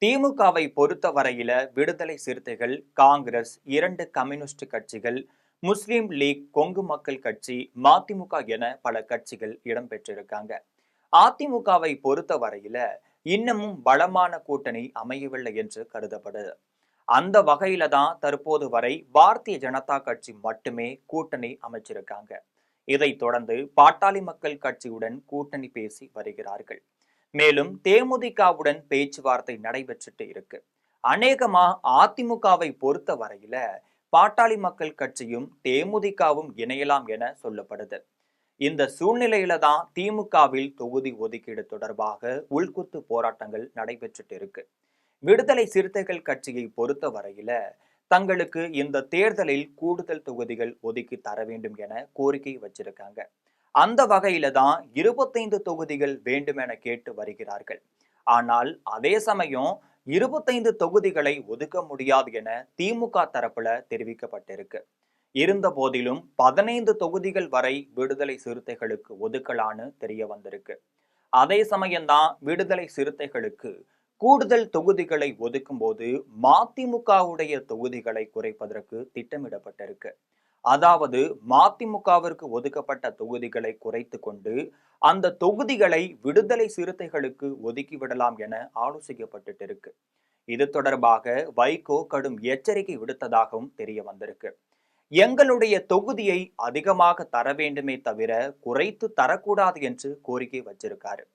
திமுகவை பொறுத்தவரையில விடுதலை சிறுத்தைகள், காங்கிரஸ், 2 கம்யூனிஸ்ட் கட்சிகள், முஸ்லிம் லீக், கொங்கு மக்கள் கட்சி, மதிமுக என பல கட்சிகள் இடம்பெற்றிருக்காங்க. அதிமுகவை பொறுத்தவரையில இன்னமும் பலமான கூட்டணி அமையவில்லை என்று கருதப்படுது. அந்த வகையில தான் தற்போது வரை பாரதிய ஜனதா கட்சி மட்டுமே கூட்டணி அமைச்சிருக்காங்க. இதைத் தொடர்ந்து பாட்டாளி மக்கள் கட்சியுடன் கூட்டணி பேசி வருகிறார்கள். மேலும் தேமுதிகவுடன் பேச்சுவார்த்தை நடைபெற்றுட்டு இருக்கு. அநேகமா அதிமுகவை பொறுத்த வரையில பாட்டாளி மக்கள் கட்சியும் தேமுதிகவும் இணையலாம் என சொல்லப்படுது. இந்த சூழ்நிலையில தான் திமுகவில் தொகுதி ஒதுக்கீடு தொடர்பாக உள்குத்து போராட்டங்கள் நடைபெற்றுட்டு இருக்கு. விடுதலை சிறுத்தைகள் கட்சியை பொறுத்த வரையில தங்களுக்கு இந்த தேர்தலில் கூடுதல் தொகுதிகள் ஒதுக்கி தர வேண்டும் என கோரிக்கை வச்சிருக்காங்க. அந்த வகையில தான் 25 தொகுதிகள் வேண்டும் என கேட்டு வருகிறார்கள். ஆனால் அதே சமயம் 25 தொகுதிகளை ஒதுக்க முடியாது என திமுக தரப்புல தெரிவிக்கப்பட்டிருக்கு. இருந்த போதிலும் 15 தொகுதிகள் வரை விடுதலை சிறுத்தைகளுக்கு ஒதுக்கலான்னு தெரிய வந்திருக்கு. அதே சமயம்தான் விடுதலை சிறுத்தைகளுக்கு கூடுதல் தொகுதிகளை ஒதுக்கும் போது மதிமுகவுடைய தொகுதிகளை குறைப்பதற்கு திட்டமிடப்பட்டிருக்கு. அதாவது மதிமுகவிற்கு ஒதுக்கப்பட்ட தொகுதிகளை குறைத்து கொண்டு அந்த தொகுதிகளை விடுதலை சிறுத்தைகளுக்கு ஒதுக்கிவிடலாம் என ஆலோசிக்கப்பட்டு இருக்கு. இது தொடர்பாக வைகோ கடும் எச்சரிக்கை விடுத்ததாகவும் தெரிய வந்திருக்கு. எங்களுடைய தொகுதியை அதிகமாக தர வேண்டுமே தவிர குறைத்து தரக்கூடாது என்று கோரிக்கை வச்சிருக்காரு.